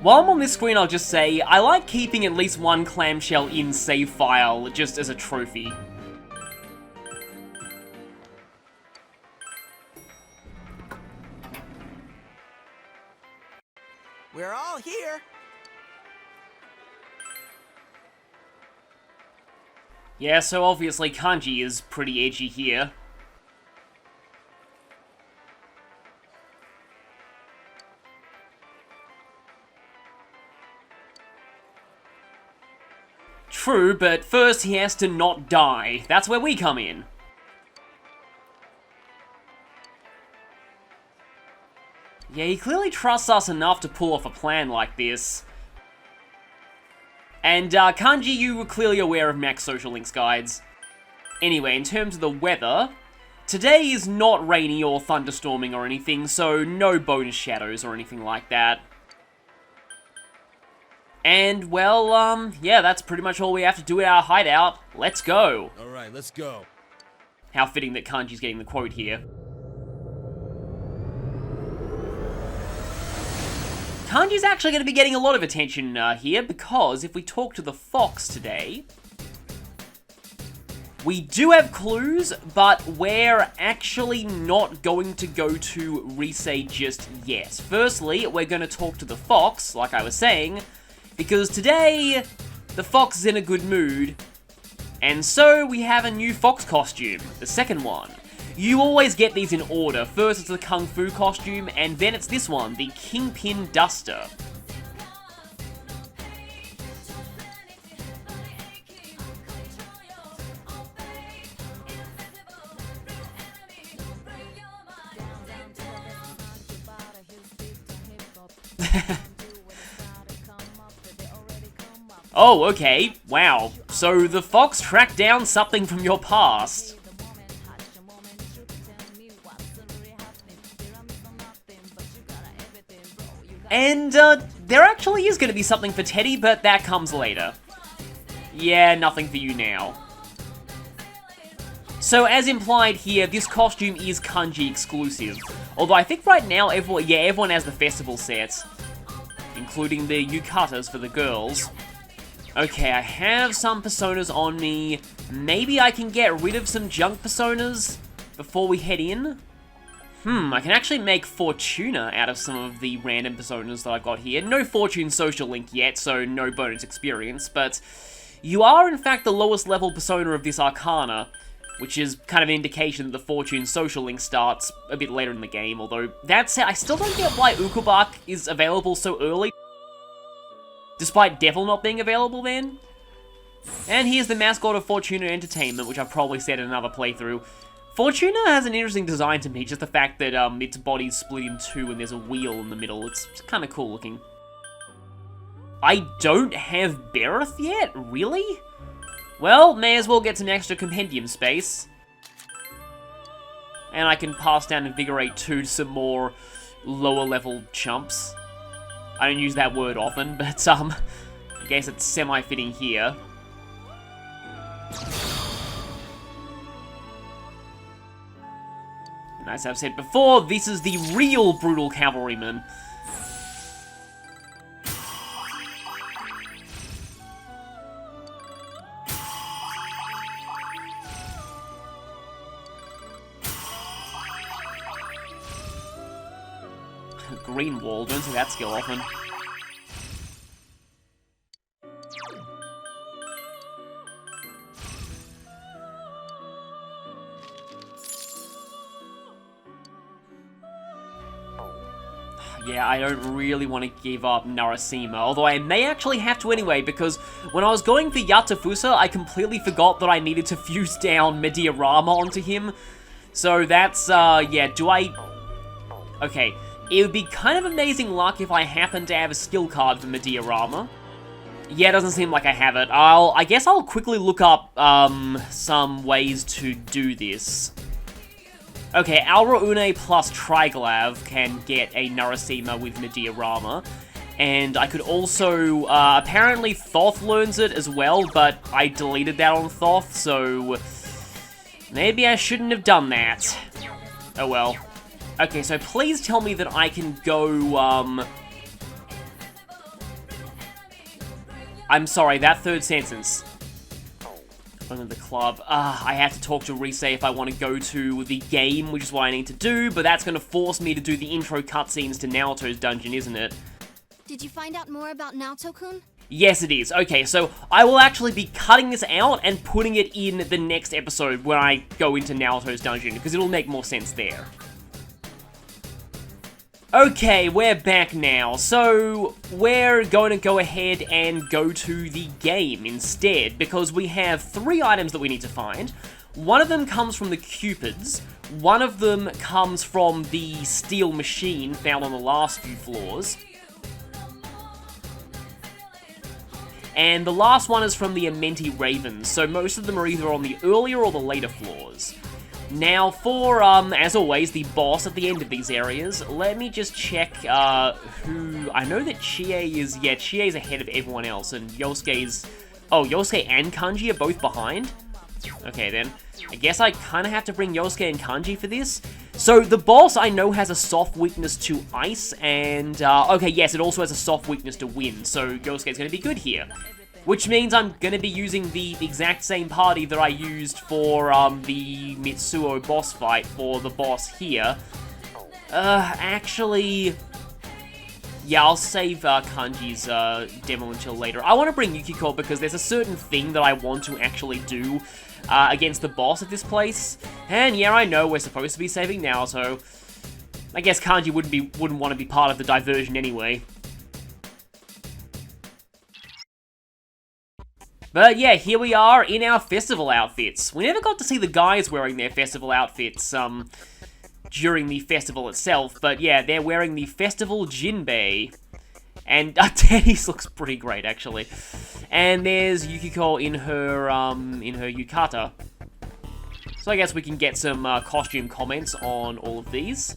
While I'm on this screen, I'll just say, I like keeping at least one clamshell in save file, just as a trophy. We're all here. Yeah, so obviously Kanji is pretty edgy here. True, but first he has to not die. That's where we come in. Yeah, he clearly trusts us enough to pull off a plan like this. And, Kanji, you were clearly aware of Mac's social links guides. Anyway, in terms of the weather, today is not rainy or thunderstorming or anything, so no bonus shadows or anything like that. And, well, yeah, that's pretty much all we have to do at our hideout. Let's go. Alright, let's go. How fitting that Kanji's getting the quote here. Kanji's actually going to be getting a lot of attention here, because if we talk to the fox today, we do have clues, but we're actually not going to go to Risei just yet. Firstly, we're going to talk to the fox, like I was saying, because today, the fox is in a good mood, and so we have a new fox costume, the second one. You always get these in order. First it's the Kung Fu costume, and then it's this one, the Kingpin Duster. Oh, okay. Wow. So the fox tracked down something from your past. And, there actually is going to be something for Teddy, but that comes later. Yeah, nothing for you now. So, as implied here, this costume is Kanji exclusive. Although I think right now, everyone has the festival set. Including the yukatas for the girls. Okay, I have some personas on me. Maybe I can get rid of some junk personas before we head in? I can actually make Fortuna out of some of the random personas that I've got here. No Fortune social link yet, so no bonus experience, but you are in fact the lowest level persona of this Arcana, which is kind of an indication that the Fortune social link starts a bit later in the game, although that said, I still don't get why Ukobak is available so early, despite Devil not being available then. And here's the mascot of Fortuna Entertainment, which I've probably said in another playthrough. Fortuna has an interesting design to me, just the fact that its body's split in two and there's a wheel in the middle. It's kind of cool looking. I don't have Berith yet? Really? Well, may as well get some extra compendium space. And I can pass down Invigorate 2 to some more lower level chumps. I don't use that word often, but I guess it's semi-fitting here. And as I've said before, this is the real brutal cavalryman. Green wall, don't see that skill often. Yeah, I don't really want to give up Narasima, although I may actually have to anyway, because when I was going for Yatafusa, I completely forgot that I needed to fuse down Mediarama onto him. So that's, yeah, okay, it would be kind of amazing luck if I happen to have a skill card for Mediarama. Yeah, it doesn't seem like I have it. I guess I'll quickly look up, some ways to do this. Okay, Aura Une plus Triglav can get a Narasima with Mediarama. And I could also, apparently Thoth learns it as well, but I deleted that on Thoth, so maybe I shouldn't have done that. Oh well. Okay, so please tell me that I can go, I'm sorry, that third sentence. Owner of the club. I have to talk to Rise if I want to go to the game, which is what I need to do, but that's going to force me to do the intro cutscenes to Naoto's dungeon, isn't it? Did you find out more about Naoto-kun? Yes, it is. Okay, so I will actually be cutting this out and putting it in the next episode when I go into Naoto's dungeon, because it'll make more sense there. Okay, we're back now. So, we're going to go ahead and go to the game instead, because we have 3 items that we need to find. One of them comes from the Cupids, one of them comes from the steel machine found on the last few floors, and the last one is from the Amenti Ravens, so most of them are either on the earlier or the later floors. Now, for, as always, the boss at the end of these areas, let me just check, who... I know that Chie is... Yeah, Chie's ahead of everyone else, and Yosuke's... Oh, Yosuke and Kanji are both behind? Okay, then. I guess I kind of have to bring Yosuke and Kanji for this. So, the boss, I know, has a soft weakness to ice, and, okay, yes, it also has a soft weakness to wind, so Yosuke's gonna be good here. Which means I'm going to be using the exact same party that I used for the Mitsuo boss fight for the boss here. Actually... Yeah, I'll save Kanji's demo until later. I want to bring Yukiko because there's a certain thing that I want to actually do against the boss at this place. And yeah, I know we're supposed to be saving now, so... I guess Kanji wouldn't want to be part of the diversion anyway. But yeah, here we are in our festival outfits. We never got to see the guys wearing their festival outfits during the festival itself, but yeah, they're wearing the festival jinbei. And Teddy's looks pretty great, actually. And there's Yukiko in her yukata. So I guess we can get some costume comments on all of these.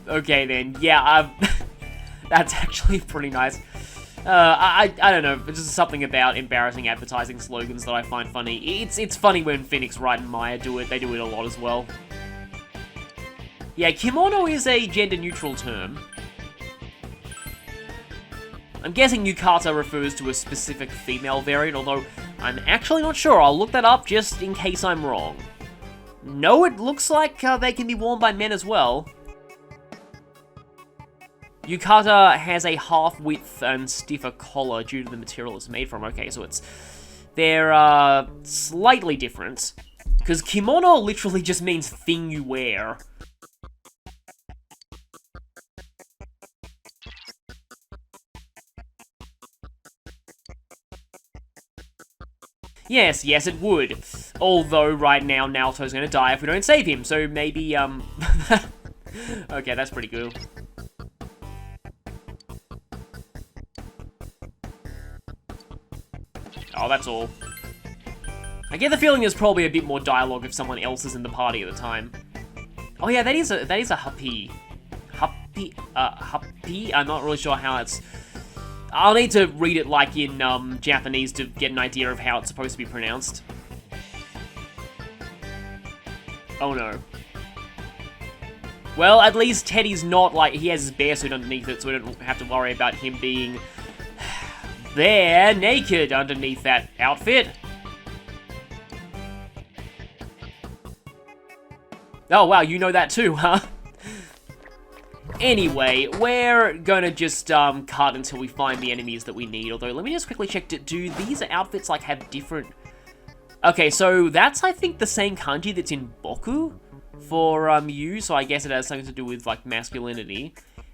Okay then, yeah, that's actually pretty nice. I don't know, it's just something about embarrassing advertising slogans that I find funny. It's funny when Phoenix Wright and Maya do it, they do it a lot as well. Yeah, kimono is a gender-neutral term. I'm guessing yukata refers to a specific female variant, although I'm actually not sure. I'll look that up just in case I'm wrong. No, it looks like they can be worn by men as well. Yukata has a half-width and stiffer collar due to the material it's made from. Okay, so they're slightly different. Because kimono literally just means thing you wear. Yes, it would. Although, right now, Naoto's gonna die if we don't save him, so maybe, Okay, that's pretty cool. Oh, that's all. I get the feeling there's probably a bit more dialogue if someone else is in the party at the time. Oh yeah, that is a happy. Happy? I'm not really sure how it's... I'll need to read it like in Japanese to get an idea of how it's supposed to be pronounced. Oh no. Well, at least Teddy's not like... He has his bear suit underneath it, so we don't have to worry about him being... there, naked underneath that outfit. Oh wow, you know that too, huh? Anyway, we're gonna just cut until we find the enemies that we need. Although, let me just quickly check, do these outfits like have different... Okay, so that's, I think, the same kanji that's in Boku for Yu, so I guess it has something to do with, like, masculinity.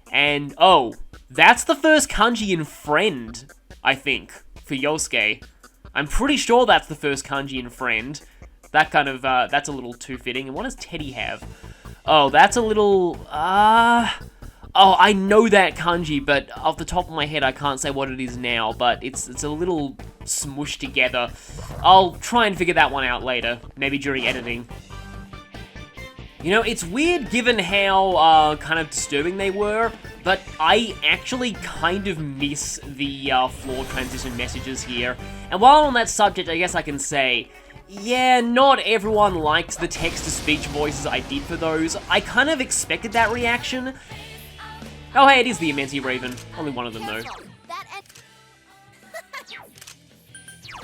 And, oh, that's the first kanji in Friend, I think, for Yosuke. I'm pretty sure that's the first kanji in Friend. That kind of, that's a little too fitting. And what does Teddy have? Oh, that's a little, Oh, I know that kanji, but off the top of my head, I can't say what it is now, but it's a little smushed together. I'll try and figure that one out later, maybe during editing. You know, it's weird given how, kind of disturbing they were, but I actually kind of miss the, floor transition messages here. And while on that subject, I guess I can say, Yeah, not everyone liked the text-to-speech voices I did for those. I kind of expected that reaction. Oh hey, it is the Immensi Raven. Only one of them though.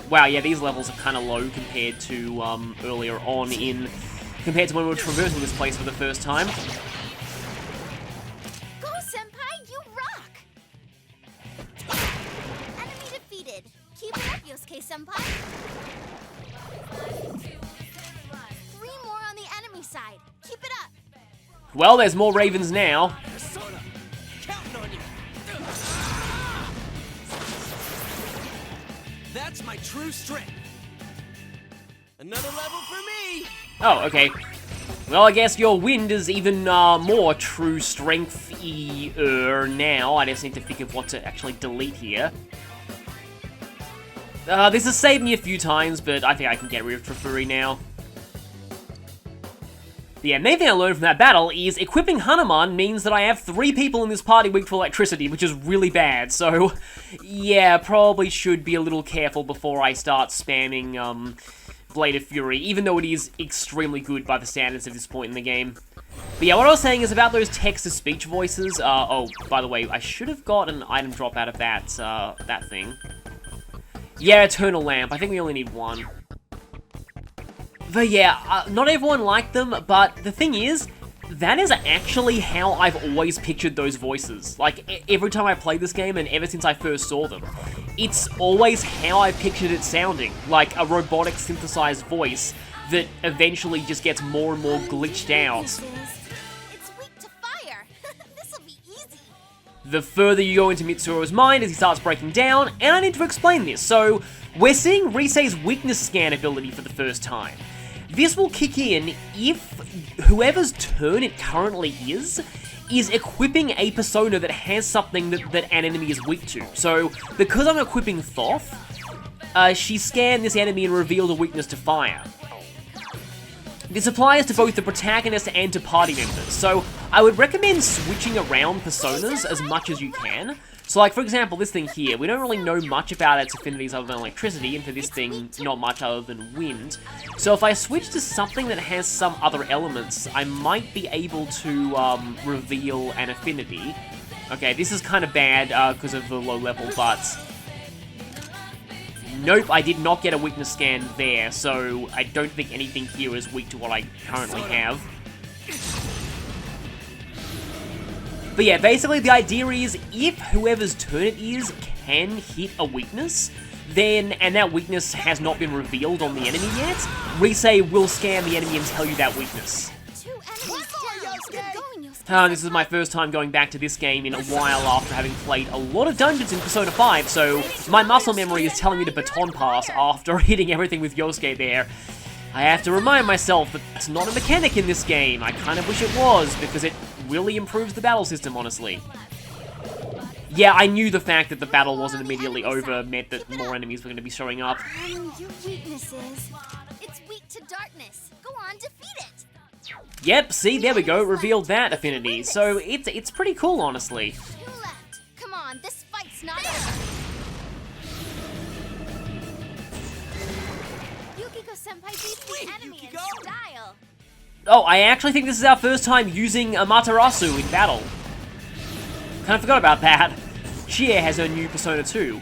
Wow, yeah, these levels are kind of low compared to earlier on compared to when we were traversing this place for the first time. Go, Senpai, you rock! Enemy defeated. Keep it up, Yosuke Senpai. 3 more on the enemy side. Keep it up. Well, there's more ravens now. Persona, counting on you. That's my true strength. Another level for me. Oh, okay. Well, I guess your wind is even more true strength-y now. I just need to think of what to actually delete here. This has saved me a few times, but I think I can get rid of Trifuri now. The main thing I learned from that battle is equipping Hanuman means that I have 3 people in this party weak for electricity, which is really bad, so yeah, probably should be a little careful before I start spamming Blade of Fury, even though it is extremely good by the standards at this point in the game. But yeah, what I was saying is about those text-to-speech voices. Oh, by the way, I should have got an item drop out of that, that thing. Yeah, Eternal Lamp. I think we only need 1. But yeah, not everyone liked them, but the thing is, that is actually how I've always pictured those voices. Like, every time I play this game, and ever since I first saw them. It's always how I pictured it sounding, like a robotic synthesized voice that eventually just gets more and more glitched out. It's weak to fire. This'll be easy. The further you go into Mitsuo's mind as he starts breaking down, and I need to explain this, so we're seeing Risei's weakness scan ability for the first time. This will kick in if whoever's turn it currently is equipping a persona that has something that an enemy is weak to. So, because I'm equipping Thoth, she scanned this enemy and revealed a weakness to fire. This applies to both the protagonist and to party members, so I would recommend switching around personas as much as you can. So like, for example, this thing here, we don't really know much about its affinities other than electricity, and for this thing, not much other than wind. So if I switch to something that has some other elements, I might be able to reveal an affinity. Okay, this is kind of bad because of the low level, but... Nope, I did not get a weakness scan there, so I don't think anything here is weak to what I currently have. But yeah, basically the idea is, if whoever's turn it is can hit a weakness, then, and that weakness has not been revealed on the enemy yet, Risei will scan the enemy and tell you that weakness. 2 enemies down. Good going, Yosuke. This is my first time going back to this game in a while after having played a lot of dungeons in Persona 5, so my muscle memory is telling me to baton pass after hitting everything with Yosuke there. I have to remind myself that that's not a mechanic in this game. I kind of wish it was, because it really improves the battle system, honestly. Yeah, I knew the fact that the battle wasn't immediately over meant that more enemies were going to be showing up. Your weakness is... It's weak to darkness. Go on, defeat it. Yep, see, there we go, revealed that affinity. So, it's pretty cool, honestly. 2 left. Come on, this fight's not over. Yukiko-senpai beats the enemy in style. Oh, I actually think this is our first time using Amaterasu in battle. Kind of forgot about that. Chie has her new Persona 2.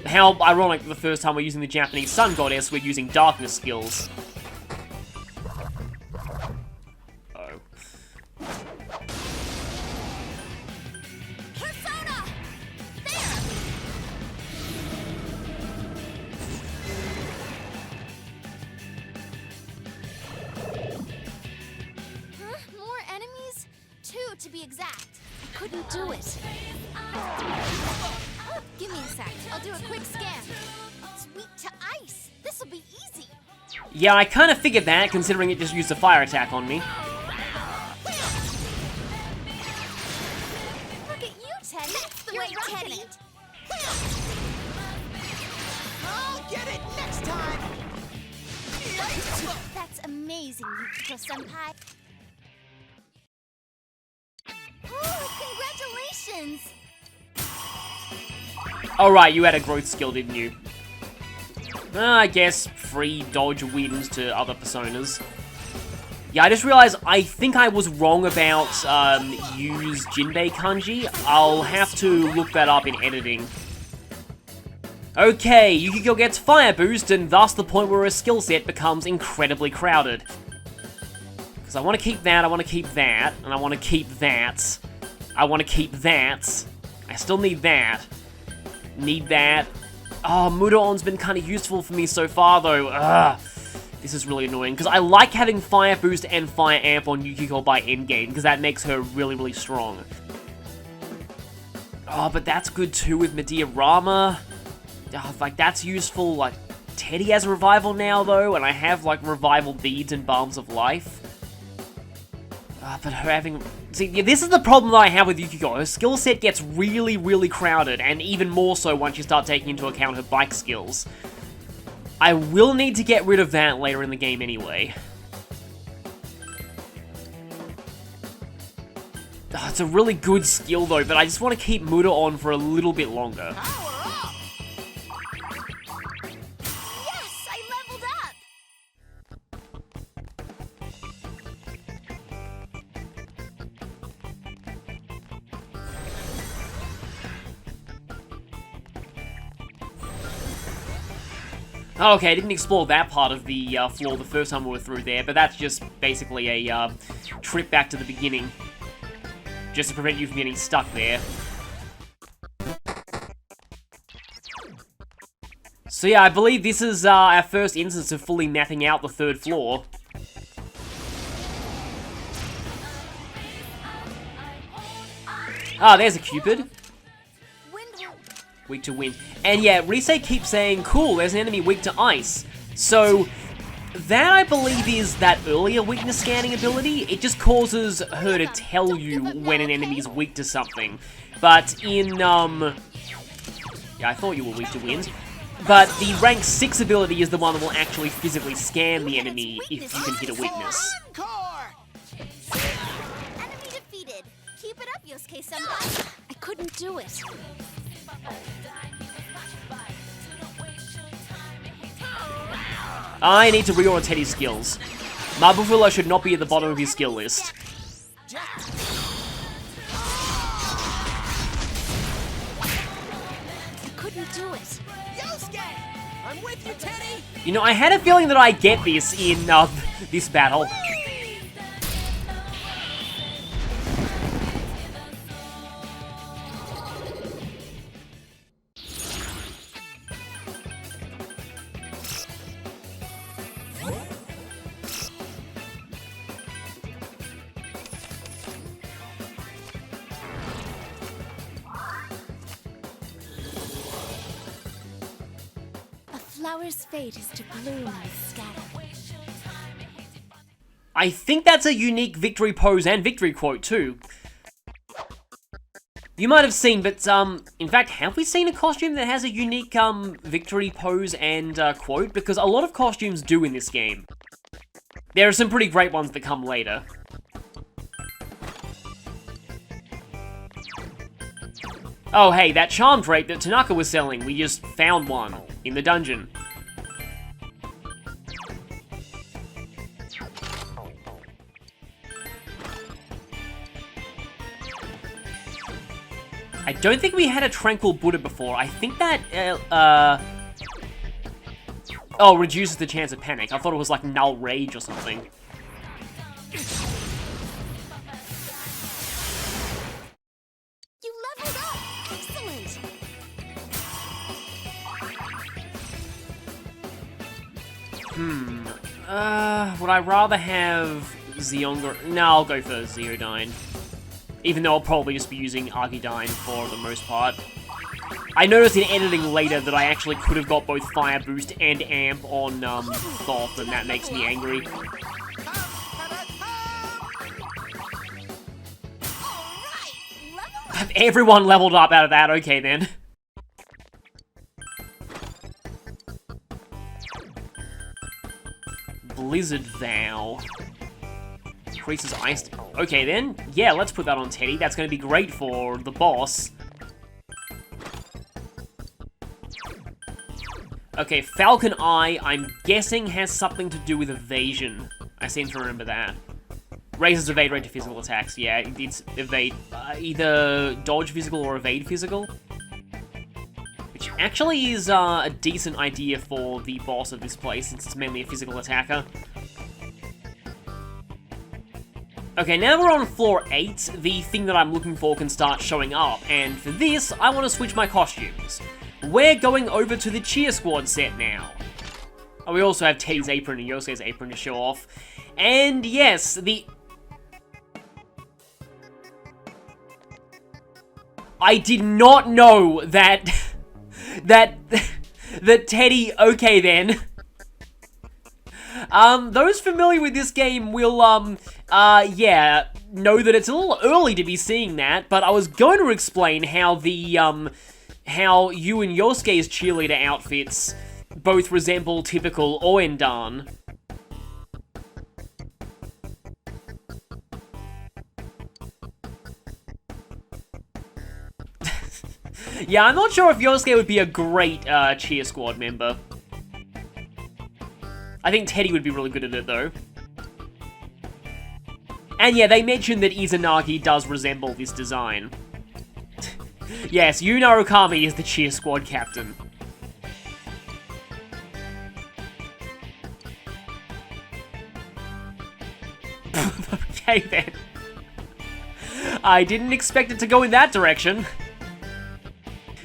How ironic, the first time we're using the Japanese Sun Goddess, we're using darkness skills. Uh-oh. Persona! There! Huh? More enemies? 2 to be exact. I couldn't do it. Oh, give me a sec. I'll do a quick scan. It's weak to ice. This'll be easy. Yeah, I kind of figured that, considering it just used a fire attack on me. Look at you, Teddy. That's the way, Teddy. I'll get it next time. That's amazing, Yukiko-senpai. Oh, congratulations! Alright, you had a growth skill, didn't you? I guess free dodge wins to other personas. Yeah, I just realized I think I was wrong about use Jinbei kanji. I'll have to look that up in editing. Okay, Yukiko gets Fire Boost, and thus the point where her skill set becomes incredibly crowded. Because I want to keep that, I want to keep that, and I want to keep that. I want to keep that. I still need that. Need that. Oh, Mudaon's been kind of useful for me so far, though. Ugh. This is really annoying, because I like having Fire Boost and Fire Amp on Yukiko by endgame, because that makes her really, really strong. Oh, but that's good too with Medea Rama. Like, that's useful. Like, Teddy has a revival now, though, and I have, like, revival beads and balms of life. But her having... See, yeah, this is the problem that I have with Yukiko. Her skill set gets really, really crowded, and even more so once you start taking into account her bike skills. I will need to get rid of that later in the game anyway. It's a really good skill, though, but I just want to keep Muda on for a little bit longer. Yes, I leveled up. Okay, I didn't explore that part of the floor the first time we were through there, but that's just basically a trip back to the beginning. Just to prevent you from getting stuck there. So yeah, I believe this is our first instance of fully mapping out the third floor. Ah, there's a Cupid. Weak to wind. And yeah, Rise keeps saying, cool, there's an enemy weak to ice. So, that I believe is that earlier weakness scanning ability. It just causes her to tell you when an enemy is weak to something. But in, yeah, I thought you were weak to wind. But the rank 6 ability is the one that will actually physically scan the enemy if you can hit a weakness. Enemy defeated. Keep it up, Yosuke-senpai. I couldn't do it. I need to reorder Teddy's skills. Mabufula should not be at the bottom of his skill list. I couldn't do it. Yosuke! I'm with you, Teddy! You know, I had a feeling that I'd get this in this battle. Flower's fate is to bloom and scatter. I think that's a unique victory pose and victory quote too. You might have seen, but in fact, have we seen a costume that has a unique victory pose and quote? Because a lot of costumes do in this game. There are some pretty great ones that come later. Oh hey, that charm drape that Tanaka was selling, we just found one in the dungeon. I don't think we had a Tranquil Buddha before. I think that, oh, reduces the chance of panic. I thought it was like Null Rage or something. You leveled up! Excellent! Would I rather have Zeonga? No, I'll go for Zeodyne. Even though I'll probably just be using Argidyne for the most part. I noticed in editing later that I actually could have got both Fire Boost and Amp on Thoth, and that makes me angry. Everyone leveled up out of that, okay then. Blizzard Vow. Increases ice. Okay then, yeah, let's put that on Teddy. That's going to be great for the boss. Okay, Falcon Eye, I'm guessing has something to do with evasion. I seem to remember that. Raises evade rate to physical attacks. Yeah, it's evade, either dodge physical or evade physical. Which actually is a decent idea for the boss of this place, since it's mainly a physical attacker. Okay, now we're on floor 8, the thing that I'm looking for can start showing up, and for this, I want to switch my costumes. We're going over to the Cheer Squad set now. Oh, we also have Teddy's apron and Yosuke's apron to show off. And yes, I did not know that... that Teddy... Okay, then. Those familiar with this game will, yeah, know that it's a little early to be seeing that, but I was going to explain how the, how you and Yosuke's cheerleader outfits both resemble typical Oendan. Yeah, I'm not sure if Yosuke would be a great, cheer squad member. I think Teddy would be really good at it, though. And yeah, they mentioned that Izanagi does resemble this design. Yes, Yuna Okami is the cheer squad captain. Okay, then. I didn't expect it to go in that direction.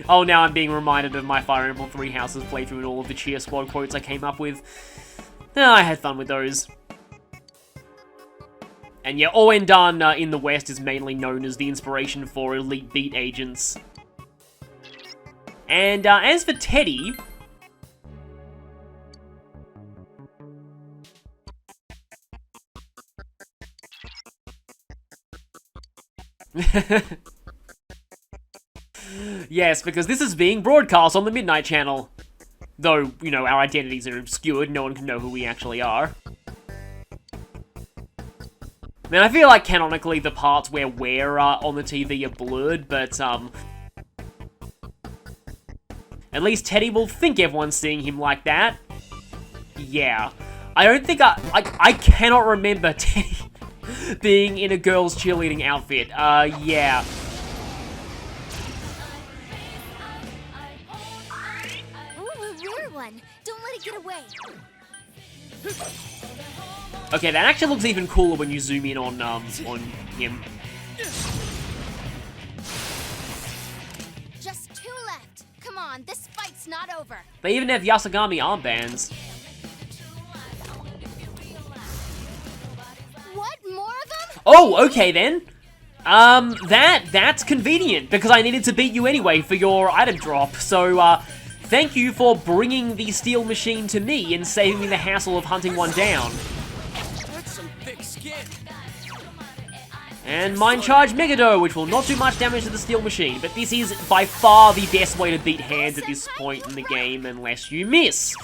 Oh, now I'm being reminded of my Fire Emblem Three Houses playthrough and all of the cheer squad quotes I came up with. Oh, I had fun with those. And yeah, Oendan in the West is mainly known as the inspiration for elite beat agents. And as for Teddy... Yes, because this is being broadcast on the Midnight Channel. Though, you know, our identities are obscured, no one can know who we actually are. I mean, I feel like canonically the parts where we're on the TV are blurred, but, at least Teddy will think everyone's seeing him like that. Yeah. I don't think I cannot remember Teddy being in a girl's cheerleading outfit. Yeah. Don't let it get away. Okay, that actually looks even cooler when you zoom in on him. Just 2 left. Come on, this fight's not over. They even have Yasagami armbands. What? More of them? Oh, okay then. That's convenient, because I needed to beat you anyway for your item drop, so, thank you for bringing the steel machine to me and saving me the hassle of hunting one down. That's some thick skin. And Mind Charge Megado, which will not do much damage to the steel machine, but this is by far the best way to beat hands at this point in the game, unless you miss.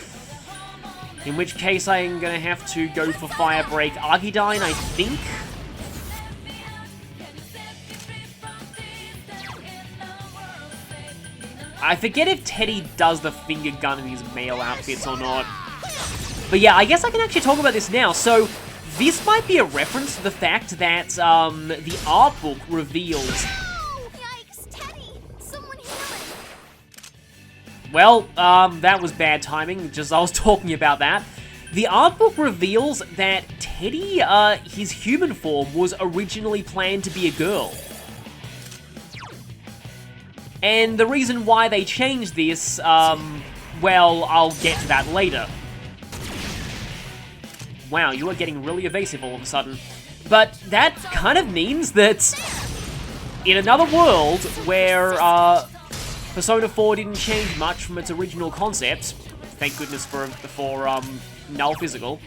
In which case I'm gonna have to go for Fire Break Archidyne, I think. I forget if Teddy does the finger gun in his male outfits or not. But yeah, I guess I can actually talk about this now. So, this might be a reference to the fact that, the art book reveals... Oh, yikes, Teddy! Someone heal it! Well, that was bad timing, just I was talking about that. The art book reveals that Teddy, his human form was originally planned to be a girl. And the reason why they changed this, well, I'll get to that later. Wow, you are getting really evasive all of a sudden. But that kind of means that in another world where, Persona 4 didn't change much from its original concept, thank goodness for null physical,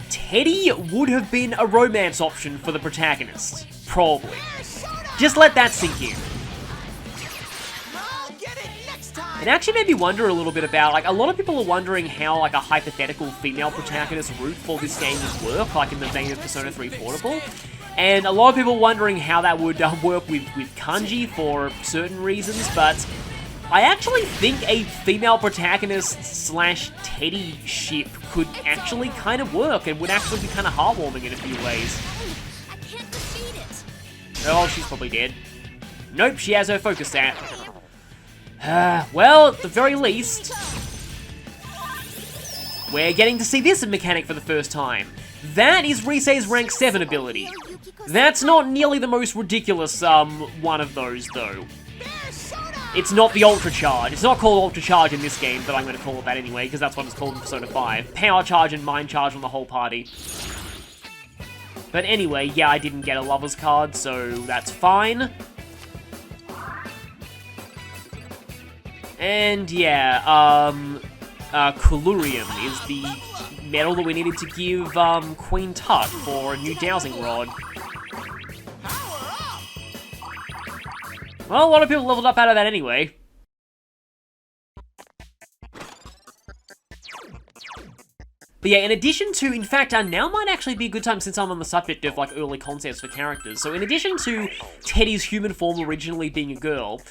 Teddy would have been a romance option for the protagonist. Probably. Just let that sink in. It actually made me wonder a little bit about, like, a lot of people are wondering how, like, a hypothetical female protagonist route for this game would work, like in the vein of Persona 3 Portable. And a lot of people wondering how that would work with kanji for certain reasons, but I actually think a female protagonist slash Teddy ship could actually kind of work and would actually be kind of heartwarming in a few ways. I can't defeat it. Oh, she's probably dead. Nope, she has her focus stat. Well, at the very least, we're getting to see this mechanic for the first time. That is Risei's rank 7 ability. That's not nearly the most ridiculous one of those, though. It's not the Ultra Charge. It's not called Ultra Charge in this game, but I'm going to call it that anyway, because that's what it's called in Persona 5. Power Charge and Mind Charge on the whole party. But anyway, yeah, I didn't get a Lover's card, so that's fine. And yeah, Colurium is the medal that we needed to give Queen Tut for a new dowsing rod. Well, a lot of people leveled up out of that anyway. But yeah, in addition to, in fact, now might actually be a good time since I'm on the subject of, like, early concepts for characters. So in addition to Teddy's human form originally being a girl,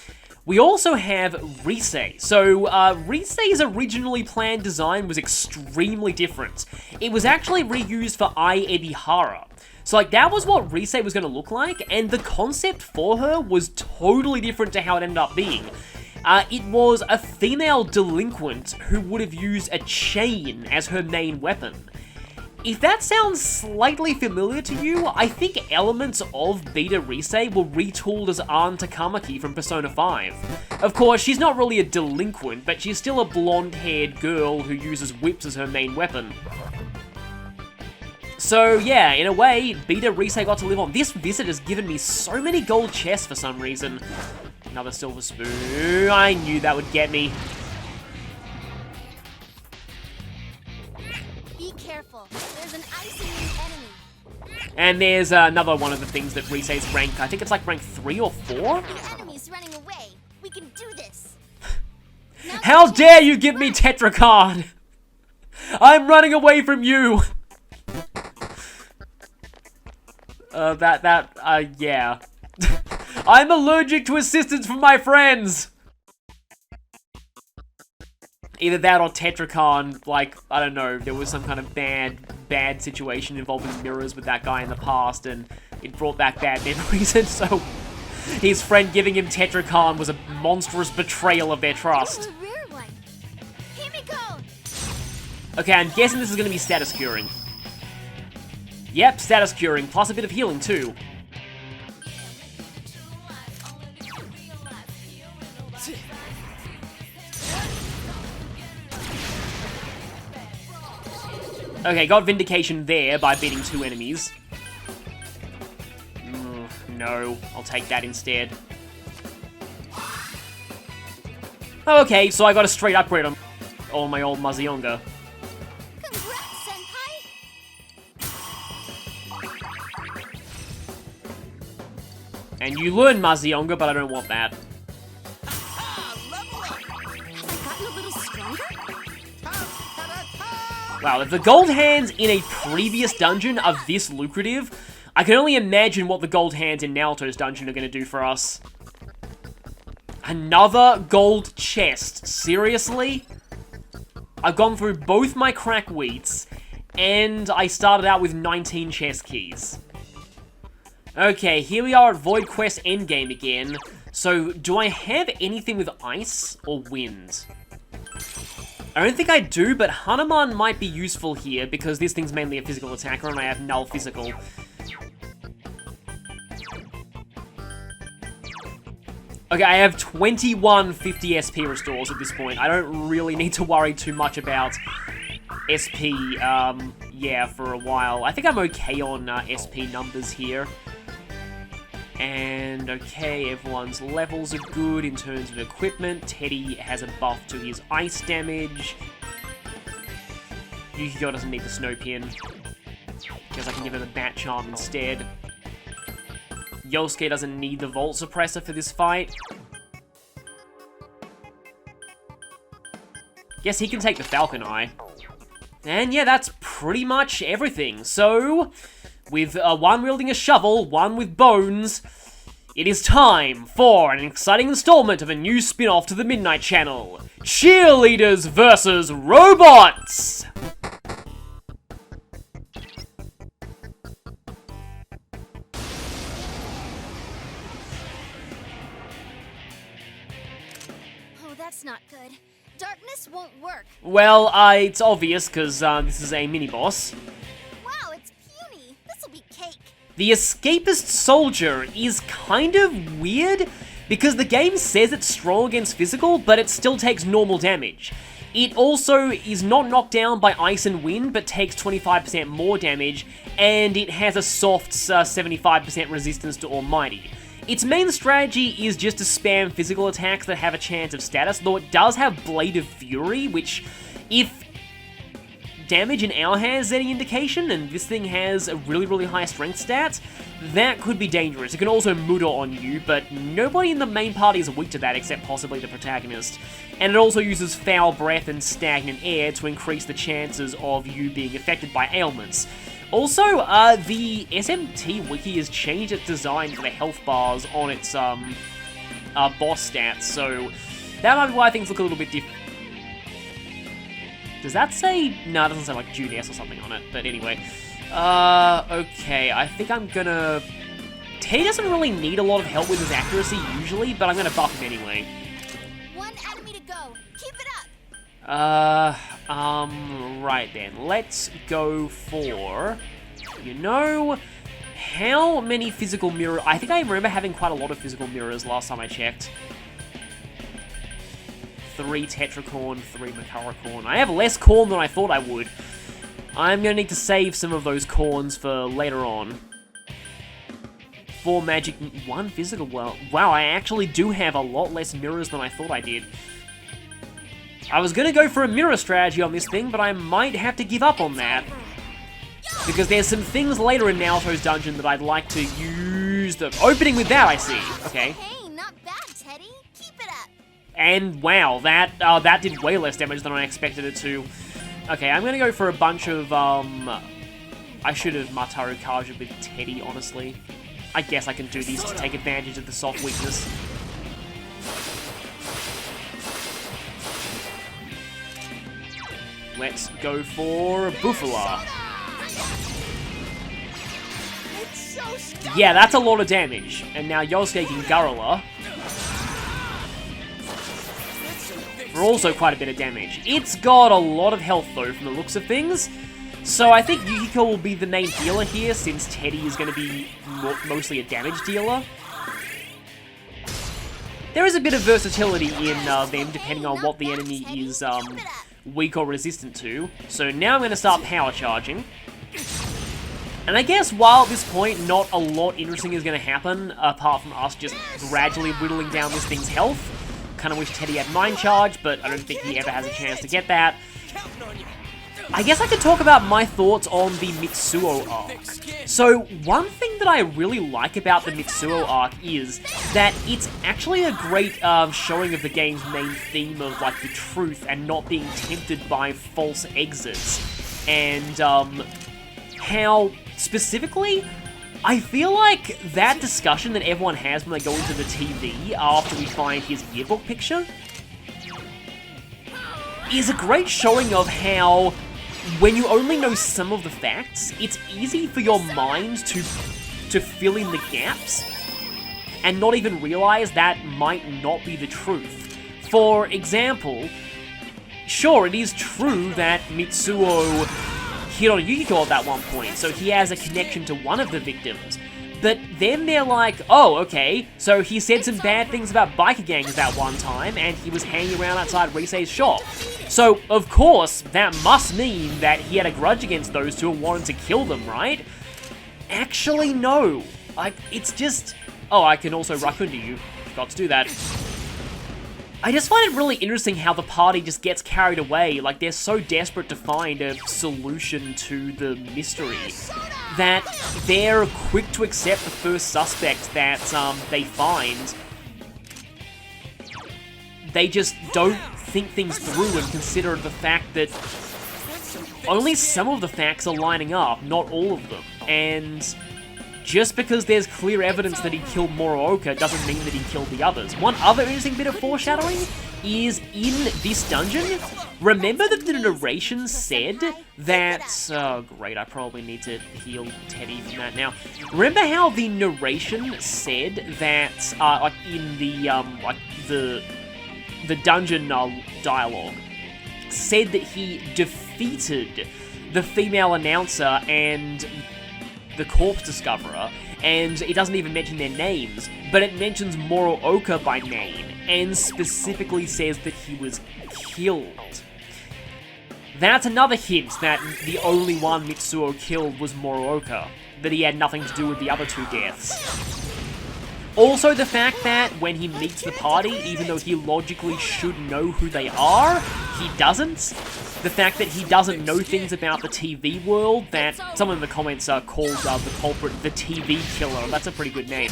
we also have Risei. So, Risei's originally planned design was extremely different. It was actually reused for Ai Ebihara. So, like, that was what Risei was going to look like, and the concept for her was totally different to how it ended up being. It was a female delinquent who would have used a chain as her main weapon. If that sounds slightly familiar to you, I think elements of Beta Risei were retooled as Ann Takamaki from Persona 5. Of course, she's not really a delinquent, but she's still a blonde-haired girl who uses whips as her main weapon. So yeah, in a way, Beta Risei got to live on. This visit has given me so many gold chests for some reason. Another silver spoon. I knew that would get me. Be careful. There's an icy enemy. And there's another one of the things that Risei's rank, I think it's like rank 3 or 4? The enemy's running away. We can do this. How dare you give me Tetracard! I'm running away from you! Yeah. I'm allergic to assistance from my friends! Either that or Tetracon, like, I don't know, there was some kind of bad situation involving mirrors with that guy in the past, and it brought back bad memories, and so his friend giving him Tetracon was a monstrous betrayal of their trust. Oh, a rare one. Himiko! Okay, I'm guessing this is gonna be status curing. Yep, status curing, plus a bit of healing too. Okay, got Vindication there by beating 2 enemies. No, I'll take that instead. Oh, okay, so I got a straight upgrade on my old Mazionga. Congrats, Senpai! And you learn Mazionga, but I don't want that. Level up! Have I gotten a little stronger? Wow, if the gold hands in a previous dungeon are this lucrative, I can only imagine what the gold hands in Naoto's dungeon are going to do for us. Another gold chest. Seriously? I've gone through both my crack wheats, and I started out with 19 chest keys. Okay, here we are at Void Quest Endgame again. So, do I have anything with ice or wind? I don't think I do, but Hanuman might be useful here because this thing's mainly a physical attacker and I have null physical. Okay, I have 21 50 SP restores at this point. I don't really need to worry too much about SP, yeah, for a while. I think I'm okay on SP numbers here. And okay, everyone's levels are good in terms of equipment. Teddy has a buff to his ice damage. Yukiko doesn't need the snow pin. Guess I can give him a bat charm instead. Yosuke doesn't need the Volt Suppressor for this fight. Guess he can take the Falcon Eye. And yeah, that's pretty much everything. So, with one wielding a shovel, one with bones, It is time for an exciting installment of a new spin-off to the Midnight Channel. Cheerleaders vs. Robots! Oh, that's not good. Darkness won't work. Well, it's obvious, because this is a mini-boss. Wow, it's puny. This'll be cake. The escapist soldier is kind of weird, because the game says it's strong against physical, but it still takes normal damage. It also is not knocked down by ice and wind, but takes 25% more damage, and it has a soft 75% resistance to Almighty. Its main strategy is just to spam physical attacks that have a chance of status, though it does have Blade of Fury, which, if damage in our hands is any indication, and this thing has a really high strength stats, that could be dangerous. It can also Mudo on you, but nobody in the main party is weak to that except possibly the protagonist. And it also uses Foul Breath and Stagnant Air to increase the chances of you being affected by ailments. Also, the SMT wiki has changed its design for the health bars on its boss stats, so that might be why things look a little bit different. Does that say... No, it doesn't say like June S or something on it, but anyway. Okay, I think I'm gonna... Teddy doesn't really need a lot of help with his accuracy usually, but I'm gonna buff him anyway. One enemy to go. Keep it up. Right then. Let's go for... You know... How many physical mirror... I think I remember having quite a lot of physical mirrors last time I checked. 3 Tetracorn, 3 Macaracorn. I have less corn than I thought I would. I'm gonna need to save some of those corns for later on. 4 magic, 1 physical. Well, wow, I actually do have a lot less mirrors than I thought I did. I was gonna go for a mirror strategy on this thing, but I might have to give up on that. Because there's some things later in Naoto's dungeon that I'd like to use. The opening with that, I see. Okay. Hey, not bad, Teddy. Keep it up. And wow, that did way less damage than I expected it to. Okay, I'm gonna go for a bunch of, I should have Mataru Kaju with Teddy, honestly. I guess I can do these to take advantage of the soft weakness. Let's go for Bufala. Yeah, that's a lot of damage. And now Yosuke Gingarala for also quite a bit of damage. It's got a lot of health though from the looks of things. So I think Yukiko will be the main healer here since Teddy is going to be mostly a damage dealer. There is a bit of versatility in them depending on what the enemy is weak or resistant to. So now I'm going to start power charging. And I guess while at this point not a lot interesting is going to happen apart from us just gradually whittling down this thing's health. Kind of wish Teddy had Mind Charge, but I don't think he ever has a chance to get that. I guess I could talk about my thoughts on the Mitsuo arc. So, one thing that I really like about the Mitsuo arc is that it's actually a great showing of the game's main theme of, like, the truth and not being tempted by false exits. And, how, specifically, I feel like that discussion that everyone has when they go into the TV after we find his yearbook picture is a great showing of how, when you only know some of the facts, it's easy for your mind to fill in the gaps and not even realize that might not be the truth. For example, sure, it is true that Mitsuo hit on Yukiko at that one point, so he has a connection to one of the victims. But then they're like, oh, okay, so he said some bad things about biker gangs that one time, and he was hanging around outside Risei's shop. So, of course, that must mean that he had a grudge against those two and wanted to kill them, right? Actually, no. Like, it's just... Oh, I can also Raccoon to you. Forgot to do that. I just find it really interesting how the party just gets carried away, like they're so desperate to find a solution to the mystery that they're quick to accept the first suspect that they find. They just don't think things through and consider the fact that only some of the facts are lining up, not all of them. And just because there's clear evidence that he killed Morooka doesn't mean that he killed the others. One other interesting bit of foreshadowing is in this dungeon. Remember that the narration said that... Oh, great, I probably need to heal Teddy from that now. Remember how the narration said that, like, in the, the dungeon dialogue, said that he defeated the female announcer and the corpse discoverer, and it doesn't even mention their names, but it mentions Morooka by name, and specifically says that he was killed. That's another hint that the only one Mitsuo killed was Morooka, that he had nothing to do with the other two deaths. Also, the fact that when he meets the party, even though he logically should know who they are, he doesn't. The fact that he doesn't know things about the TV world, that someone in the comments called the culprit the TV killer. That's a pretty good name.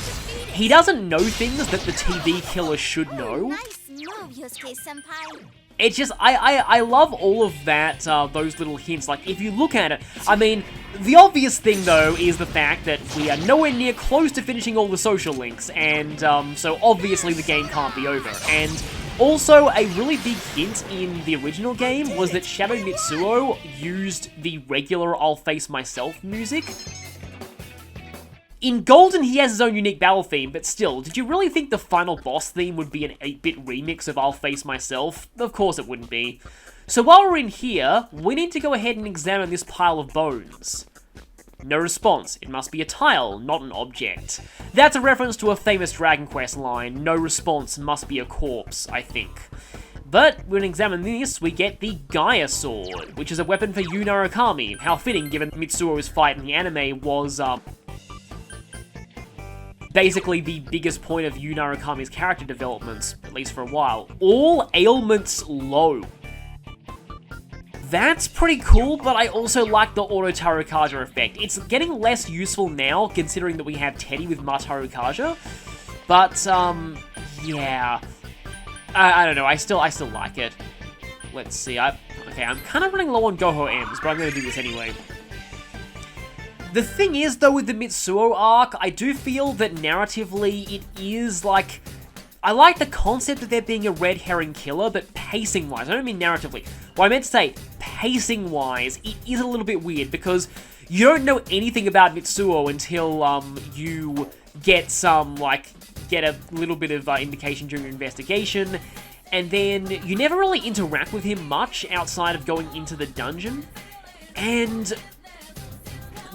He doesn't know things that the TV killer should know. Nice move, Yosuke-senpai. It's just, I love all of that, those little hints. Like, if you look at it, I mean, the obvious thing, though, is the fact that we are nowhere near close to finishing all the social links, and, so obviously the game can't be over. And also, a really big hint in the original game was that Shadow Mitsuo used the regular I'll Face Myself music. In Golden, he has his own unique battle theme, but still, did you really think the final boss theme would be an 8-bit remix of I'll Face Myself? Of course it wouldn't be. So while we're in here, we need to go ahead and examine this pile of bones. No response. It must be a tile, not an object. That's a reference to a famous Dragon Quest line, no response, must be a corpse, I think. But when we examine this, we get the Gaia Sword, which is a weapon for Yu Narukami. How fitting, given Mitsuo's fight in the anime was, basically the biggest point of Yu Narukami's character development, at least for a while. All ailments low. That's pretty cool, but I also like the Auto Tarukaja effect. It's getting less useful now, considering that we have Teddy with Matarukaja. But, yeah. I don't know, I still like it. Let's see, okay, I'm kind of running low on Goho M's, but I'm gonna do this anyway. The thing is, though, with the Mitsuo arc, I do feel that narratively it is, like... I like the concept of there being a red herring killer, but pacing-wise, I don't mean narratively. What I meant to say, pacing-wise, it is a little bit weird, because you don't know anything about Mitsuo until, you get some, like, get a little bit of indication during your investigation, and then you never really interact with him much outside of going into the dungeon, and...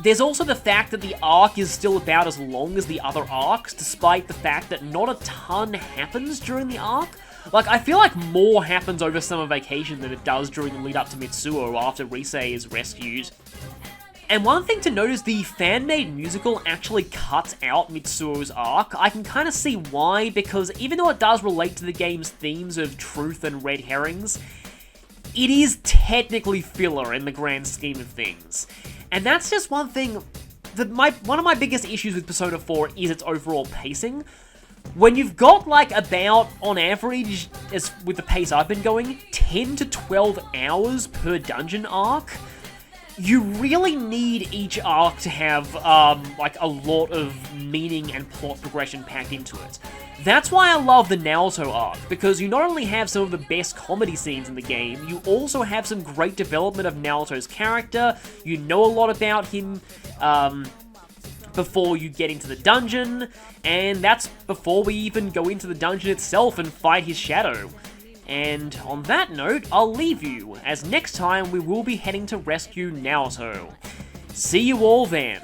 There's also the fact that the arc is still about as long as the other arcs, despite the fact that not a ton happens during the arc. Like, I feel like more happens over summer vacation than it does during the lead up to Mitsuo after Rise is rescued. And one thing to note is the fan-made musical actually cuts out Mitsuo's arc. I can kind of see why, because even though it does relate to the game's themes of truth and red herrings, it is technically filler in the grand scheme of things. And that's just one thing, one of my biggest issues with Persona 4 is its overall pacing. When you've got, like, about, on average, as with the pace I've been going, 10 to 12 hours per dungeon arc, you really need each arc to have, like, a lot of meaning and plot progression packed into it. That's why I love the Naoto arc, because you not only have some of the best comedy scenes in the game, you also have some great development of Naoto's character, you know a lot about him, before you get into the dungeon, and that's before we even go into the dungeon itself and fight his shadow. And on that note, I'll leave you, as next time we will be heading to rescue Naoto. See you all then.